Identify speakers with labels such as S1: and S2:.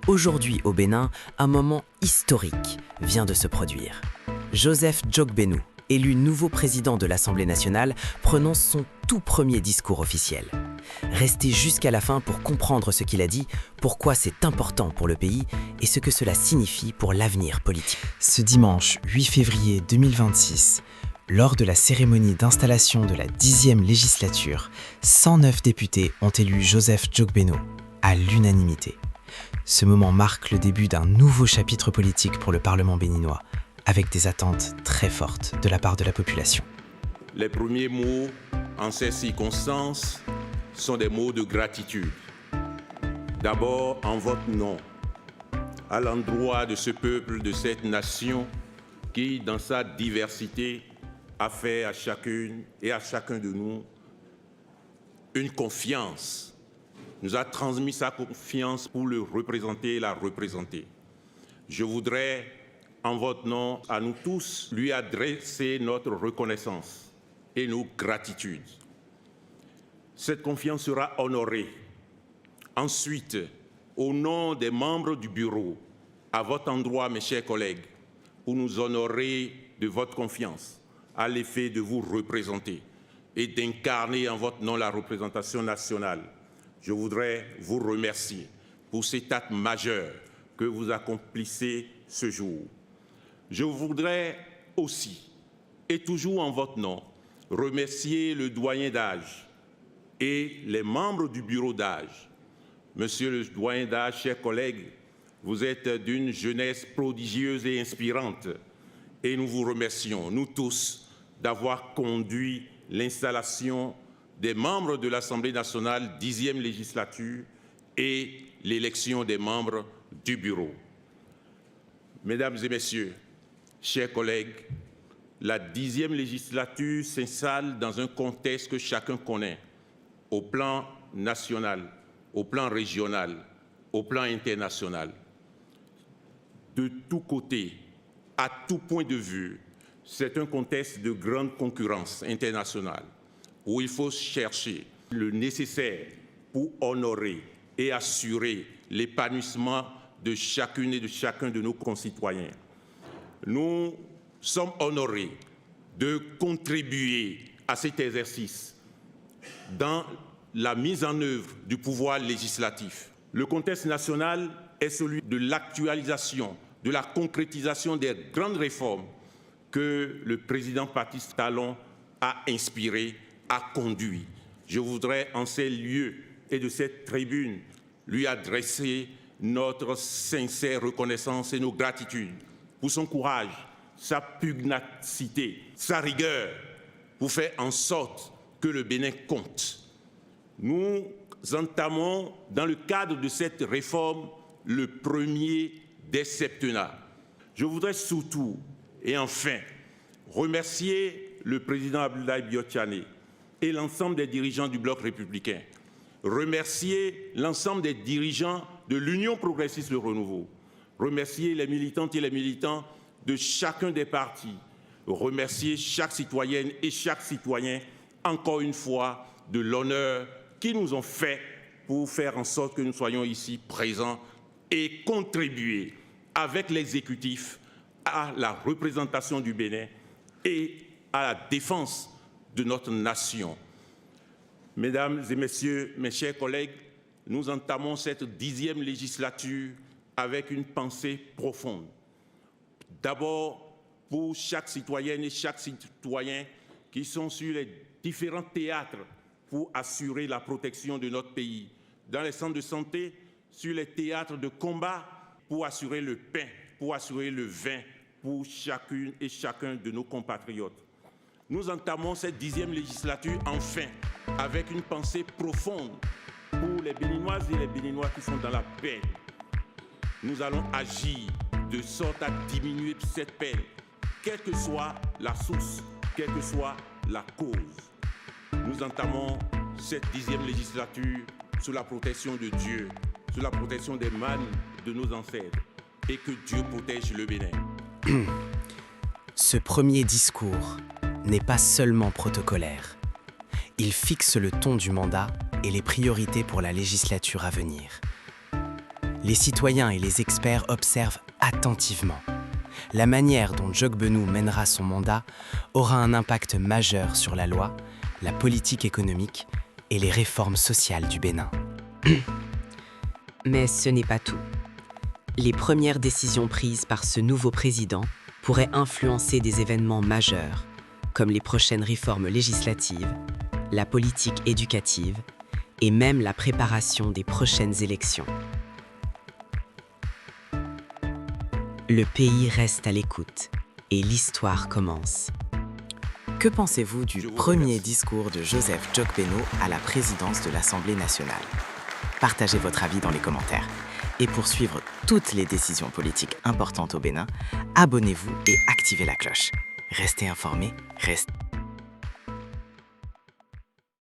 S1: Aujourd'hui au Bénin, un moment historique vient de se produire. Joseph Djokbénou, élu nouveau président de l'Assemblée nationale, prononce son tout premier discours officiel. Restez jusqu'à la fin pour comprendre ce qu'il a dit, pourquoi c'est important pour le pays et ce que cela signifie pour l'avenir politique.
S2: Ce dimanche 8 février 2026, lors de la cérémonie d'installation de la 10e législature, 109 députés ont élu Joseph Djokbénou à l'unanimité. Ce moment marque le début d'un nouveau chapitre politique pour le Parlement béninois, avec des attentes très fortes de la part de la population.
S3: Les premiers mots en ces circonstances sont des mots de gratitude. D'abord en votre nom, à l'endroit de ce peuple, de cette nation qui, dans sa diversité, a fait à chacune et à chacun de nous une confiance, nous a transmis sa confiance pour le représenter et la représenter. Je voudrais, en votre nom, à nous tous, lui adresser notre reconnaissance et nos gratitudes. Cette confiance sera honorée. Ensuite, au nom des membres du bureau, à votre endroit, mes chers collègues, pour nous honorer de votre confiance, à l'effet de vous représenter et d'incarner en votre nom la représentation nationale, je voudrais vous remercier pour cet acte majeur que vous accomplissez ce jour. Je voudrais aussi, et toujours en votre nom, remercier le doyen d'âge et les membres du bureau d'âge. Monsieur le doyen d'âge, chers collègues, vous êtes d'une jeunesse prodigieuse et inspirante et nous vous remercions, nous tous, d'avoir conduit l'installation des membres de l'Assemblée nationale 10e législature et l'élection des membres du bureau. Mesdames et messieurs, chers collègues, la 10e législature s'installe dans un contexte que chacun connaît, au plan national, au plan régional, au plan international. De tous côtés, à tout point de vue, c'est un contexte de grande concurrence internationale où il faut chercher le nécessaire pour honorer et assurer l'épanouissement de chacune et de chacun de nos concitoyens. Nous sommes honorés de contribuer à cet exercice dans la mise en œuvre du pouvoir législatif. Le contexte national est celui de l'actualisation, de la concrétisation des grandes réformes que le président Patrice Talon a inspirées, a conduit. Je voudrais en ces lieux et de cette tribune lui adresser notre sincère reconnaissance et nos gratitudes pour son courage, sa pugnacité, sa rigueur pour faire en sorte que le Bénin compte. Nous entamons dans le cadre de cette réforme le premier des septennats. Je voudrais surtout et enfin remercier le président Abdoulaye Biotchane et l'ensemble des dirigeants du bloc républicain, remercier l'ensemble des dirigeants de l'Union progressiste Le Renouveau, remercier les militantes et les militants de chacun des partis, remercier chaque citoyenne et chaque citoyen, encore une fois, de l'honneur qu'ils nous ont fait pour faire en sorte que nous soyons ici présents et contribuer avec l'exécutif à la représentation du Bénin et à la défense de notre nation. Mesdames et messieurs, mes chers collègues, nous entamons cette 10e législature avec une pensée profonde. D'abord, pour chaque citoyenne et chaque citoyen qui sont sur les différents théâtres pour assurer la protection de notre pays, dans les centres de santé, sur les théâtres de combat, pour assurer le pain, pour assurer le vin, pour chacune et chacun de nos compatriotes. Nous entamons cette 10e législature, enfin, avec une pensée profonde pour les Béninoises et les Béninois qui sont dans la peine. Nous allons agir de sorte à diminuer cette peine, quelle que soit la source, quelle que soit la cause. Nous entamons cette 10e législature sous la protection de Dieu, sous la protection des mânes de nos ancêtres, et que Dieu protège le Bénin.
S1: Ce premier discours n'est pas seulement protocolaire. Il fixe le ton du mandat et les priorités pour la législature à venir. Les citoyens et les experts observent attentivement. La manière dont Jogbenou mènera son mandat aura un impact majeur sur la loi, la politique économique et les réformes sociales du Bénin.
S4: Mais ce n'est pas tout. Les premières décisions prises par ce nouveau président pourraient influencer des événements majeurs, comme les prochaines réformes législatives, la politique éducative et même la préparation des prochaines élections. Le pays reste à l'écoute et l'histoire commence.
S1: Que pensez-vous du premier discours de Joseph Jogbenou à la présidence de l'Assemblée nationale? Partagez votre avis dans les commentaires. Et pour suivre toutes les décisions politiques importantes au Bénin, abonnez-vous et activez la cloche. Restez informés, restez...